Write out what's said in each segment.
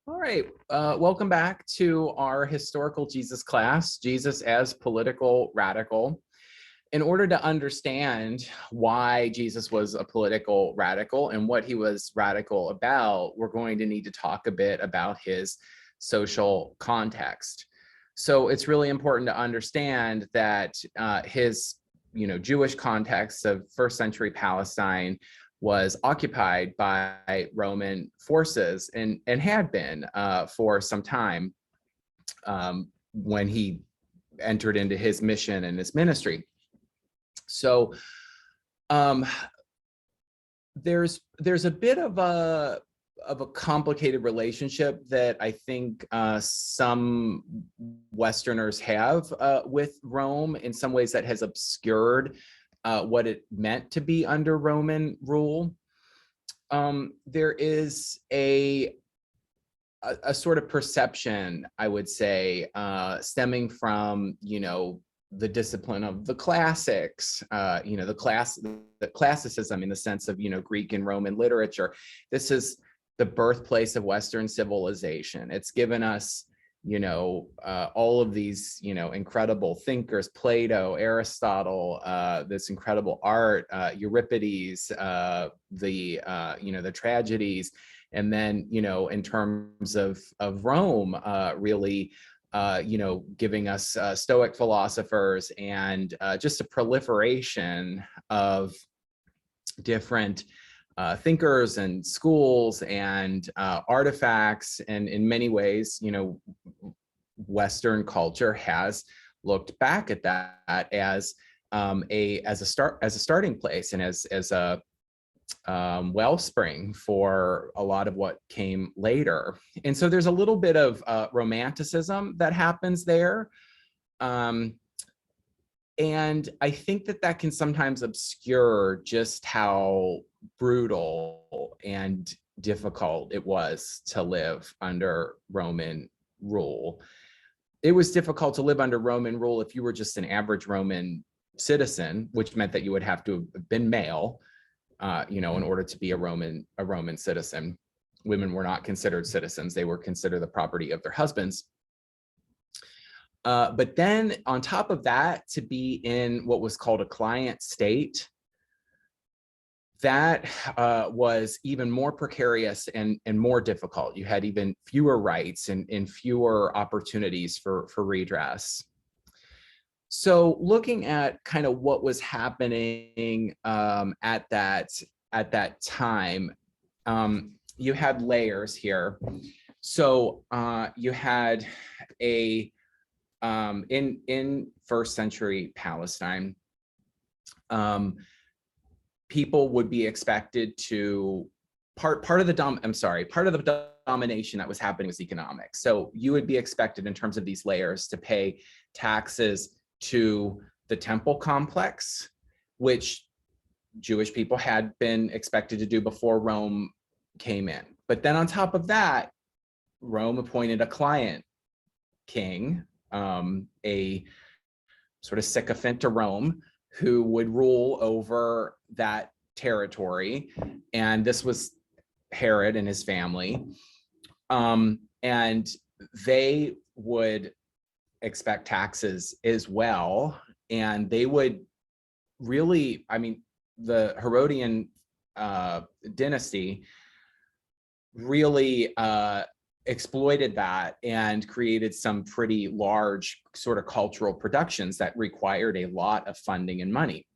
All right, welcome back to our historical Jesus class, Jesus as political radical. In order to understand why Jesus was a political radical and what he was radical about, we're going to need to talk a bit about his social context. So it's really important to understand that his Jewish context of first century Palestine was occupied by Roman forces and had been for some time when he entered into his mission and his ministry. So there's a bit of a complicated relationship that I think some Westerners have with Rome. In some ways, that has obscured what it meant to be under Roman rule. There is a sort of perception, I would say, stemming from, the discipline of the classics, the classicism in the sense of, Greek and Roman literature. This is the birthplace of Western civilization. It's given us, all of these, incredible thinkers, Plato, Aristotle, this incredible art, Euripides, the tragedies. And then, in terms of Rome, really, giving us Stoic philosophers and just a proliferation of different thinkers and schools and artifacts. And in many ways, Western culture has looked back at that as a starting place and as a wellspring for a lot of what came later. And so there's a little bit of romanticism that happens there. And I think that can sometimes obscure just how brutal and difficult it was to live under Roman rule. It was difficult to live under Roman rule if you were just an average Roman citizen, which meant that you would have to have been male, in order to be a Roman citizen. Women were not considered citizens. They were considered the property of their husbands. But then on top of that, to be in what was called a client state, that was even more precarious and more difficult. You had even fewer rights and fewer opportunities for redress. So looking at kind of what was happening at that time, you had layers here. So you had in first century Palestine, people would be expected to part of the domination that was happening was economic. So you would be expected in terms of these layers to pay taxes to the temple complex, which Jewish people had been expected to do before Rome came in. But then on top of that, Rome appointed a client king, a sort of sycophant to Rome, who would rule over that territory. And this was Herod and his family. And they would expect taxes as well. And they would really, the Herodian dynasty really exploited that and created some pretty large sort of cultural productions that required a lot of funding and money.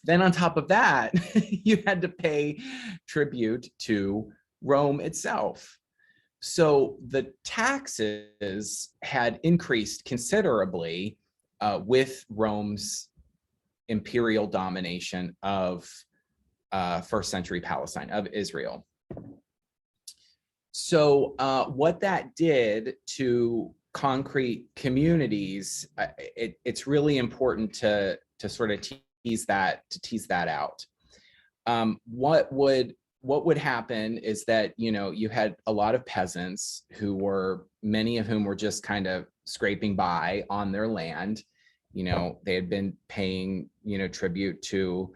Then on top of that, you had to pay tribute to Rome itself. So the taxes had increased considerably with Rome's imperial domination of first century Palestine, of Israel. So what that did to concrete communities, it's really important to sort of tease that out. What would happen is that, you had a lot of peasants many of whom were just kind of scraping by on their land. They had been paying, tribute to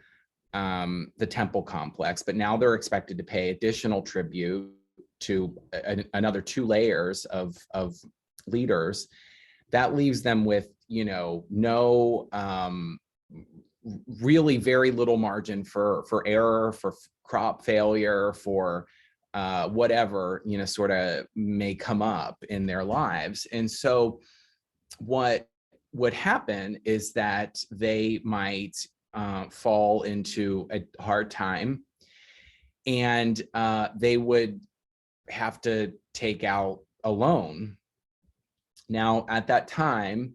the temple complex, but now they're expected to pay additional tribute to another 2 layers of leaders, that leaves them with, you know, no really very little margin for error, for crop failure, for whatever, you know, sort of may come up in their lives. And so what would happen is that they might fall into a hard time, and they would have to take out a loan. Now, at that time,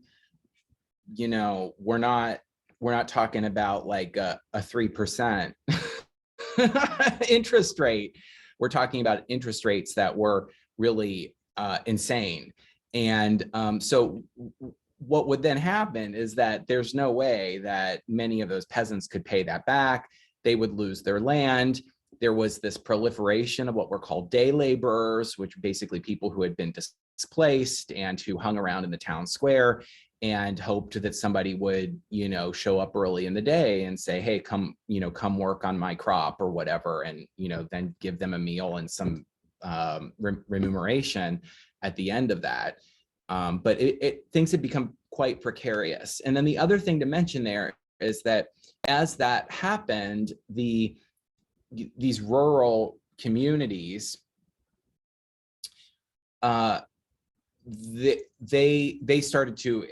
you know, we're not talking about like a 3% interest rate. We're talking about interest rates that were really insane. And so what would then happen is that there's no way that many of those peasants could pay that back. They would lose their land. There was this proliferation of what were called day laborers, which were basically people who had been displaced and who hung around in the town square and hoped that somebody would, you know, show up early in the day and say, hey, come, you know, come work on my crop or whatever, and, you know, then give them a meal and some remuneration at the end of that. But things had become quite precarious. And then the other thing to mention there is that as that happened, these rural communities, they started to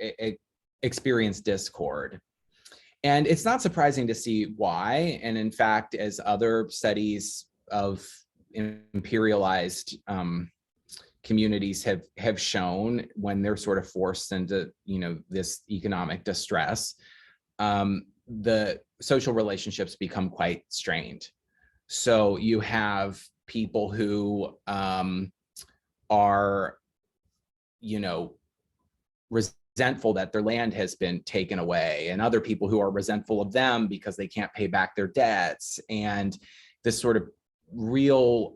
experience discord. And it's not surprising to see why. And in fact, as other studies of imperialized communities have shown, when they're sort of forced into, you know, this economic distress, the social relationships become quite strained. So you have people who are, you know, resentful that their land has been taken away, and other people who are resentful of them because they can't pay back their debts. And this sort of real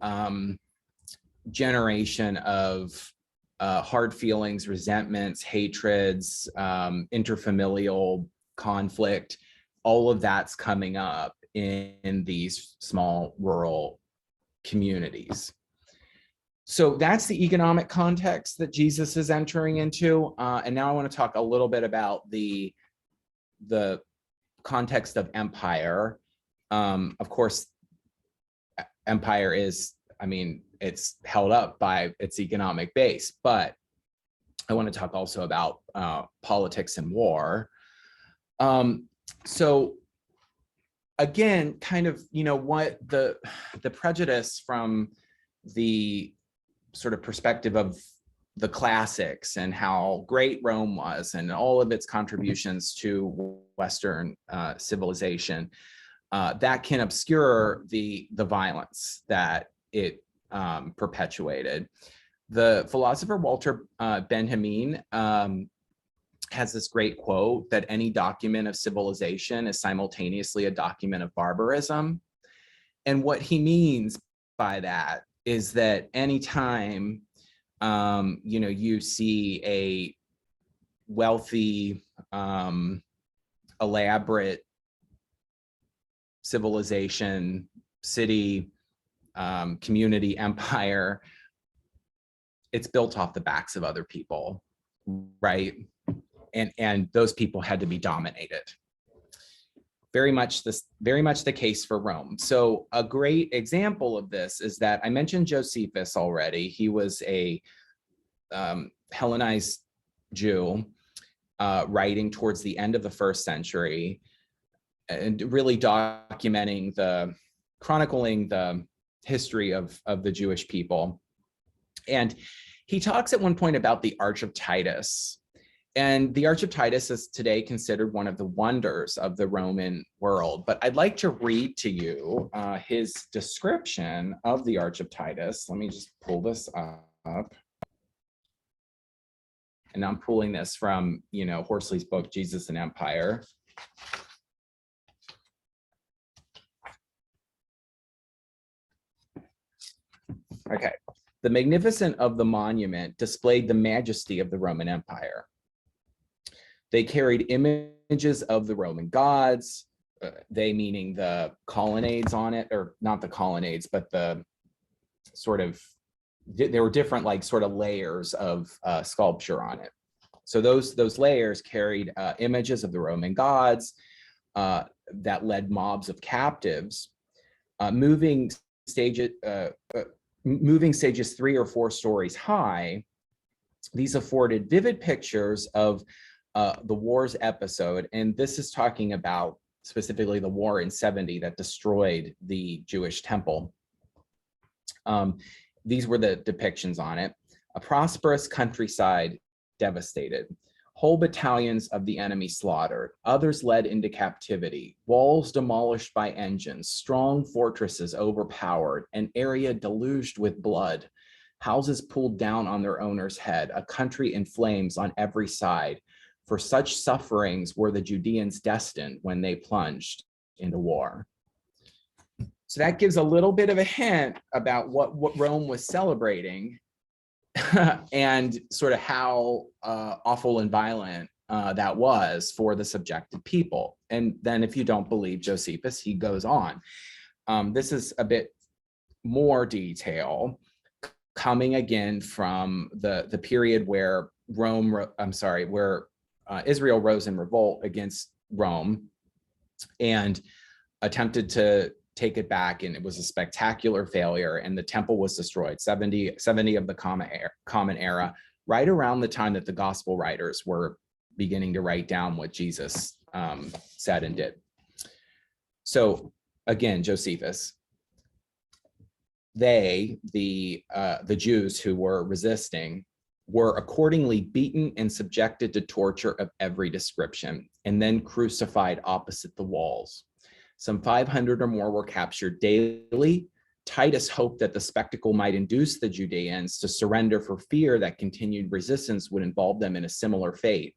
generation of hard feelings, resentments, hatreds, interfamilial conflict, all of that's coming up in these small rural communities. So that's the economic context that Jesus is entering into. And now I want to talk a little bit about the context of empire. Of course, empire is, I mean, it's held up by its economic base, but I want to talk also about politics and war. So again, kind of, you know, what the prejudice from the sort of perspective of the classics and how great Rome was and all of its contributions to Western civilization, that can obscure the violence that it perpetuated. The philosopher Walter Benjamin has this great quote that any document of civilization is simultaneously a document of barbarism. And what he means by that is that anytime you know, you see a wealthy, elaborate civilization, city, community, empire, it's built off the backs of other people, right? And those people had to be dominated. Very much the case for Rome. So a great example of this is that I mentioned Josephus already. He was a Hellenized Jew writing towards the end of the 1st century, and really chronicling the history of the Jewish people. And he talks at one point about the Arch of Titus. And the Arch of Titus is today considered one of the wonders of the Roman world. But I'd like to read to you his description of the Arch of Titus. Let me just pull this up. And I'm pulling this from, you know, Horsley's book, Jesus and Empire. Okay. The magnificence of the monument displayed the majesty of the Roman Empire. They carried images of the Roman gods, they meaning the colonnades on it, or not the colonnades, but the sort of there were different like sort of layers of sculpture on it. So those layers carried images of the Roman gods that led mobs of captives, moving stages 3 or 4 stories high. These afforded vivid pictures of the war's episode, and this is talking about specifically the war in 70 that destroyed the Jewish temple. These were the depictions on it. A prosperous countryside devastated, whole battalions of the enemy slaughtered, others led into captivity, walls demolished by engines, strong fortresses overpowered, an area deluged with blood, houses pulled down on their owner's head, a country in flames on every side. For such sufferings were the Judeans destined when they plunged into war. So that gives a little bit of a hint about what Rome was celebrating and sort of how awful and violent that was for the subjected people. And then if you don't believe Josephus, he goes on. This is a bit more detail coming again from the period where Israel rose in revolt against Rome and attempted to take it back, and it was a spectacular failure, and the temple was destroyed. 70 of the Common Era, right around the time that the gospel writers were beginning to write down what Jesus said and did. So again, Josephus, the Jews who were resisting were accordingly beaten and subjected to torture of every description, and then crucified opposite the walls. Some 500 or more were captured daily. Titus hoped that the spectacle might induce the Judeans to surrender for fear that continued resistance would involve them in a similar fate.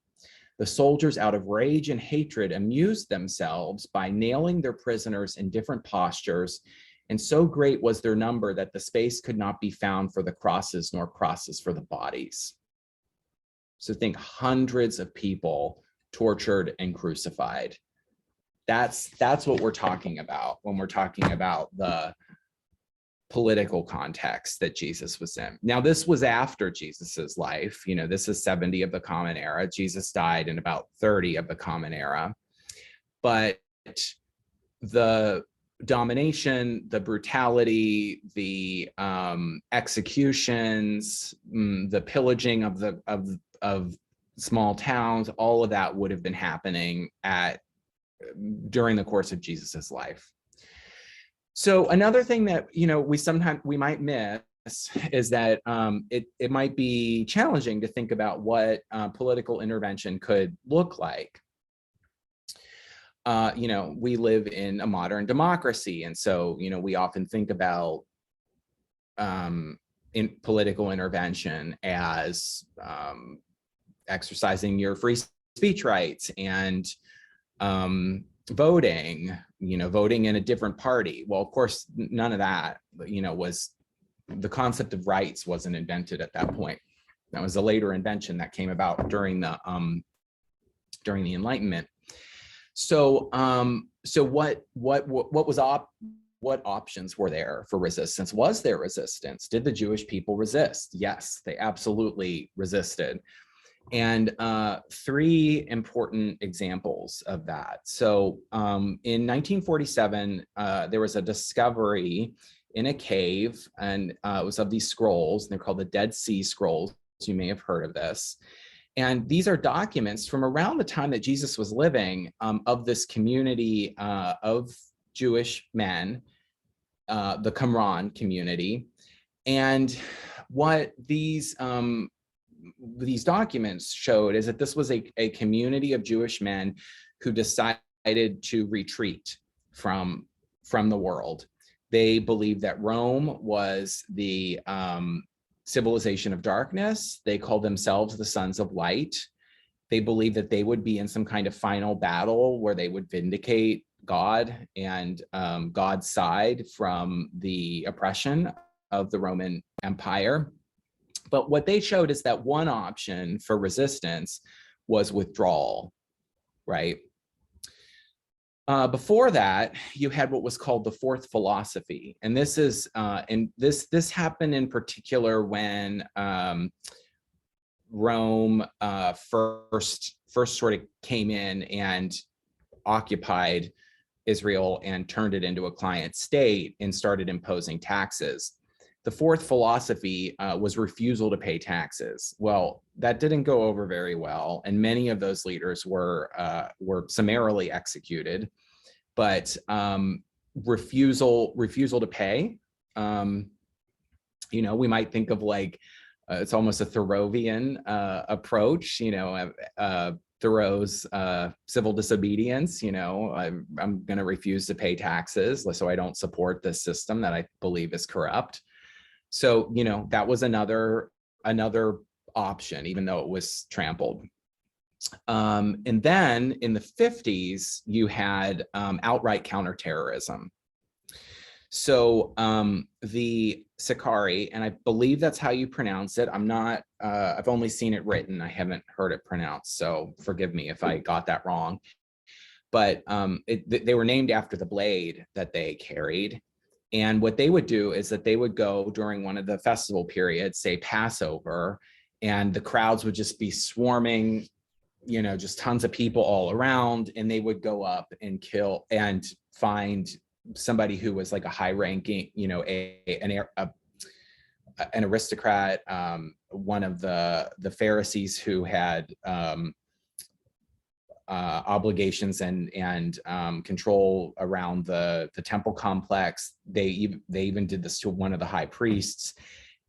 The soldiers, out of rage and hatred, amused themselves by nailing their prisoners in different postures, and so great was their number that the space could not be found for the crosses nor crosses for the bodies. So think hundreds of people tortured and crucified. That's what we're talking about when we're talking about the political context that Jesus was in. Now, this was after Jesus's life. You know, this is 70 of the Common Era. Jesus died in about 30 of the Common Era. But the domination, the brutality, the executions, the pillaging of small towns, all of that would have been happening during the course of Jesus's life. So another thing that we might miss is that it might be challenging to think about what political intervention could look like. We live in a modern democracy, and so we often think about in political intervention as exercising your free speech rights and voting in a different party. Well, of course, none of that, was the concept of rights wasn't invented at that point. That was a later invention that came about during the Enlightenment. So, what options were there for resistance? Was there resistance? Did the Jewish people resist? Yes, they absolutely resisted. And 3 important examples of that. So in 1947, there was a discovery in a cave, and it was of these scrolls, and they're called the Dead Sea Scrolls. You may have heard of this. And these are documents from around the time that Jesus was living, of this community of Jewish men, the Qumran community. And what these documents showed is that this was a community of Jewish men who decided to retreat from the world. They believed that Rome was the civilization of darkness. They called themselves the sons of light. They believed that they would be in some kind of final battle where they would vindicate God and God's side from the oppression of the Roman Empire. But what they showed is that one option for resistance was withdrawal, right? Before that, you had what was called the fourth philosophy, and this is this happened in particular when Rome first sort of came in and occupied Israel and turned it into a client state and started imposing taxes. The fourth philosophy was refusal to pay taxes. Well, that didn't go over very well, and many of those leaders were summarily executed. But refusal to pay, we might think of like it's almost a Thoreauvian approach. Thoreau's civil disobedience. I'm going to refuse to pay taxes, so I don't support this system that I believe is corrupt. So, that was another option, even though it was trampled. And then in the 50s, you had outright counterterrorism. So the Sikari, and I believe that's how you pronounce it. I'm not, I've only seen it written. I haven't heard it pronounced. So forgive me if I got that wrong. But they were named after the blade that they carried. And what they would do is that they would go during one of the festival periods, say Passover, and the crowds would just be swarming, just tons of people all around, and they would go up and kill and find somebody who was like a high-ranking, an aristocrat, one of the Pharisees who had obligations and control around the temple complex. They even did this to one of the high priests,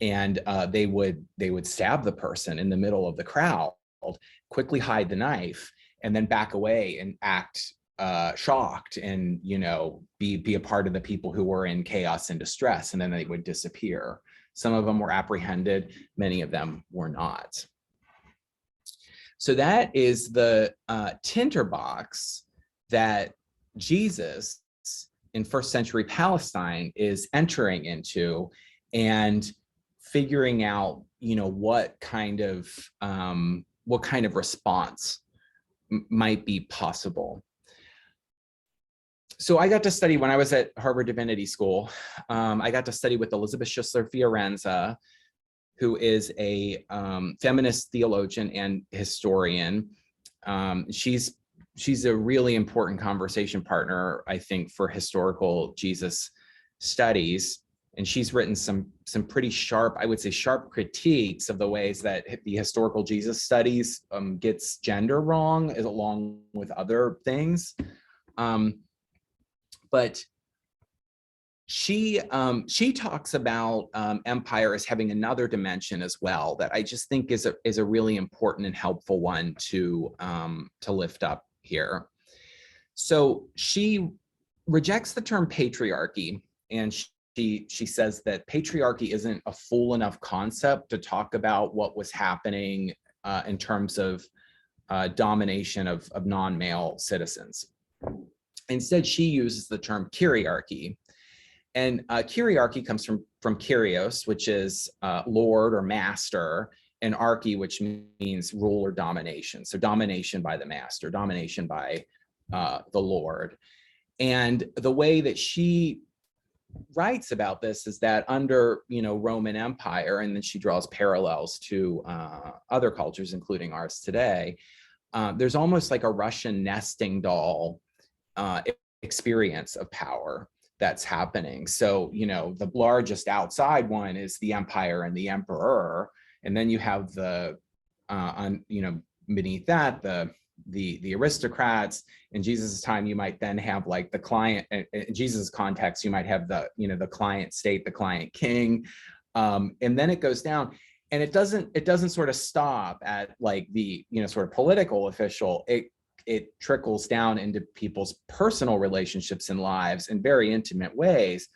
and they would stab the person in the middle of the crowd, quickly hide the knife, and then back away and act shocked and be a part of the people who were in chaos and distress, and then they would disappear. Some of them were apprehended, many of them were not. So that is the tinderbox that Jesus in first century Palestine is entering into and figuring out, what kind of response might be possible. So I got to study when I was at Harvard Divinity School. I got to study with Elizabeth Schüssler Fiorenza, who is a feminist theologian and historian. She's a really important conversation partner, I think, for historical Jesus studies. And she's written some pretty sharp, I would say, sharp critiques of the ways that the historical Jesus studies gets gender wrong, along with other things. But she talks about empire as having another dimension as well that I just think is a really important and helpful one to lift up here. So she rejects the term patriarchy, and she says that patriarchy isn't a full enough concept to talk about what was happening in terms of domination of non-male citizens. Instead, she uses the term kyriarchy. And kyriarchy comes from kyrios, which is lord or master, and archy, which means rule or domination. So domination by the master, domination by the lord. And the way that she writes about this is that under Roman Empire, and then she draws parallels to other cultures, including ours today, there's almost like a Russian nesting doll experience of power that's happening. So, the largest outside one is the empire and the emperor. And then you have the, beneath that, the aristocrats. In Jesus' time, you might then have like the client, in Jesus' context, you might have the client state, the client king. And then it goes down. And it doesn't sort of stop at like the, sort of political official. It trickles down into people's personal relationships and lives in very intimate ways.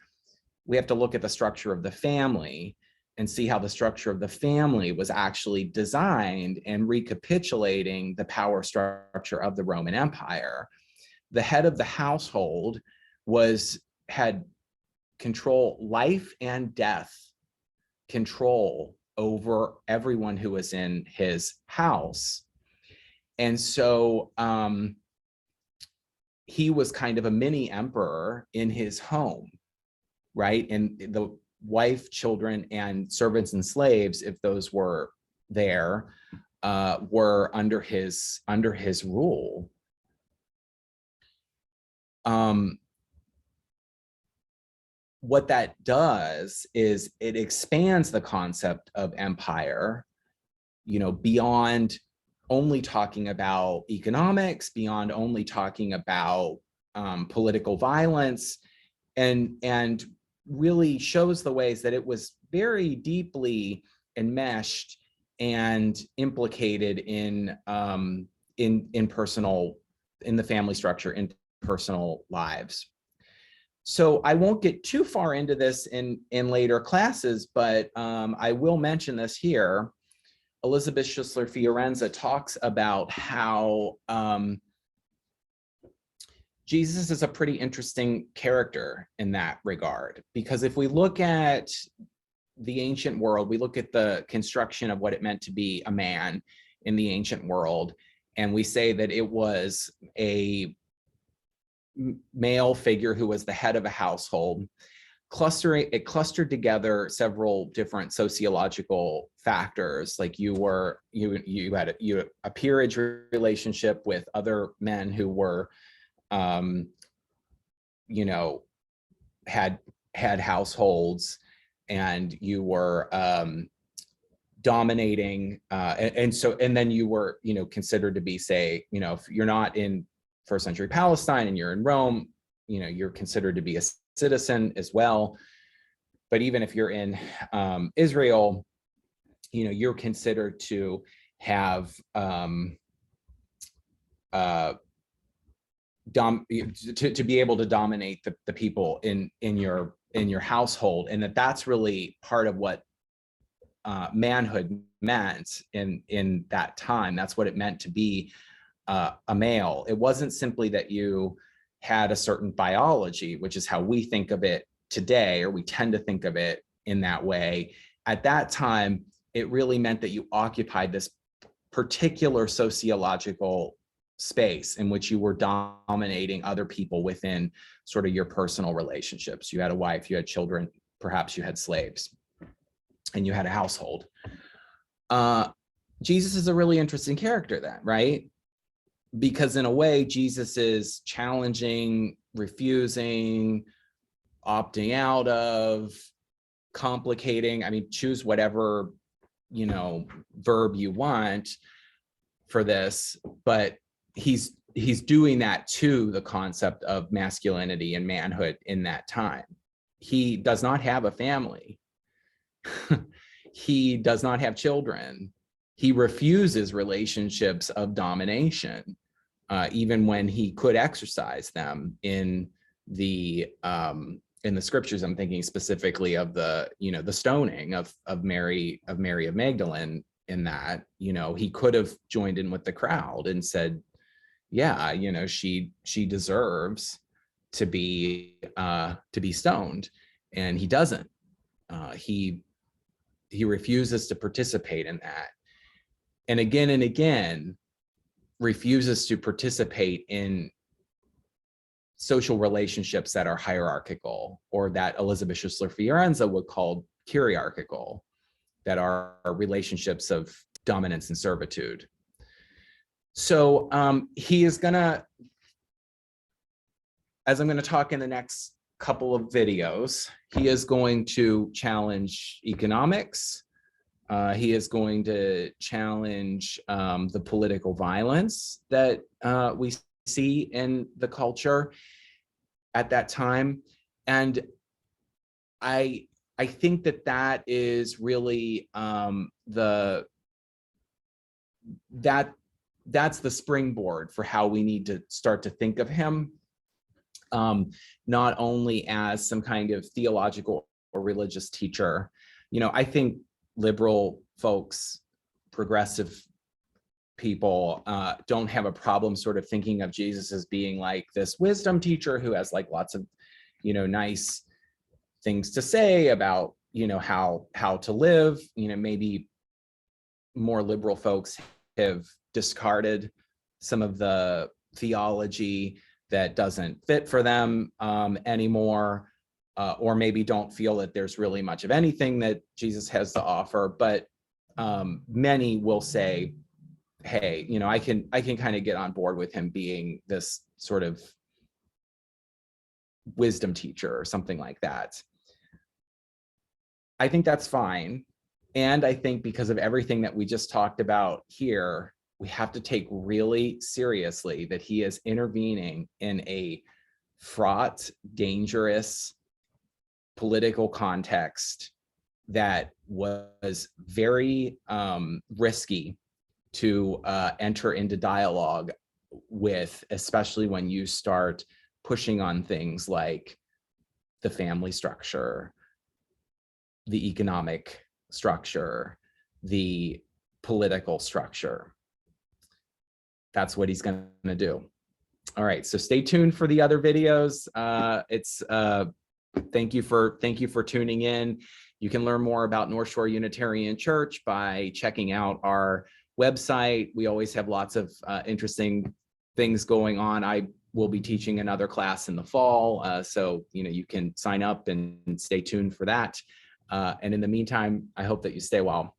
We have to look at the structure of the family and see how the structure of the family was actually designed and recapitulating the power structure of the Roman Empire. The head of the household had control, life and death control over everyone who was in his house. And so, he was kind of a mini emperor in his home, right? And the wife, children, and servants and slaves, if those were there, were under his rule. What that does is it expands the concept of empire, beyond only talking about economics, beyond only talking about political violence, and really shows the ways that it was very deeply enmeshed and implicated in the family structure, in personal lives. So I won't get too far into this in later classes, but I will mention this here. Elizabeth Schussler Fiorenza talks about how Jesus is a pretty interesting character in that regard, because if we look at the ancient world, we look at the construction of what it meant to be a man in the ancient world, and we say that it was a male figure who was the head of a household. It clustered together several different sociological factors, like you had a peerage relationship with other men who were had households, and you were dominating, and then you were considered to be, say, if you're not in first century Palestine and you're in Rome, you're considered to be a citizen as well. But even if you're in Israel, you're considered to have to be able to dominate the people in your household, and that's really part of what manhood meant in that time. That's what it meant to be a male. It wasn't simply that you had a certain biology, which is how we think of it today, or we tend to think of it in that way. At that time, it really meant that you occupied this particular sociological space in which you were dominating other people within sort of your personal relationships. You had a wife, you had children, perhaps you had slaves, and you had a household. Jesus is a really interesting character then, right? Because in a way, Jesus is challenging, refusing, opting out of, complicating. I mean, choose whatever, verb you want for this, but he's doing that to the concept of masculinity and manhood in that time. He does not have a family. He does not have children. He refuses relationships of domination, even when he could exercise them in the scriptures. I'm thinking specifically of the stoning of Mary of Magdalene. In that, he could have joined in with the crowd and said, yeah, she deserves to be stoned, and he doesn't. He refuses to participate in that, and again refuses to participate in social relationships that are hierarchical, or that Elizabeth Schussler Fiorenza would call hierarchical, that are relationships of dominance and servitude. So he is gonna, as I'm gonna talk in the next couple of videos, he is going to challenge economics. He is going to challenge the political violence that we see in the culture at that time. And I think that is really that's the springboard for how we need to start to think of him, not only as some kind of theological or religious teacher. I think liberal folks, progressive people, don't have a problem sort of thinking of Jesus as being like this wisdom teacher who has like lots of, nice things to say about, how to live. Maybe more liberal folks have discarded some of the theology that doesn't fit for them anymore, or maybe don't feel that there's really much of anything that Jesus has to offer. But many will say, hey, you know, I can kind of get on board with him being this sort of wisdom teacher or something like that. I think that's fine. And I think because of everything that we just talked about here, we have to take really seriously that he is intervening in a fraught, dangerous political context that was very risky to enter into dialogue with, especially when you start pushing on things like the family structure, the economic structure, the political structure. That's what he's going to do. All right, so stay tuned for the other videos. Thank you for tuning in. You can learn more about North Shore Unitarian Church by checking out our website. We always have lots of interesting things going on. I will be teaching another class in the fall, so you can sign up and stay tuned for that. And in the meantime, I hope that you stay well.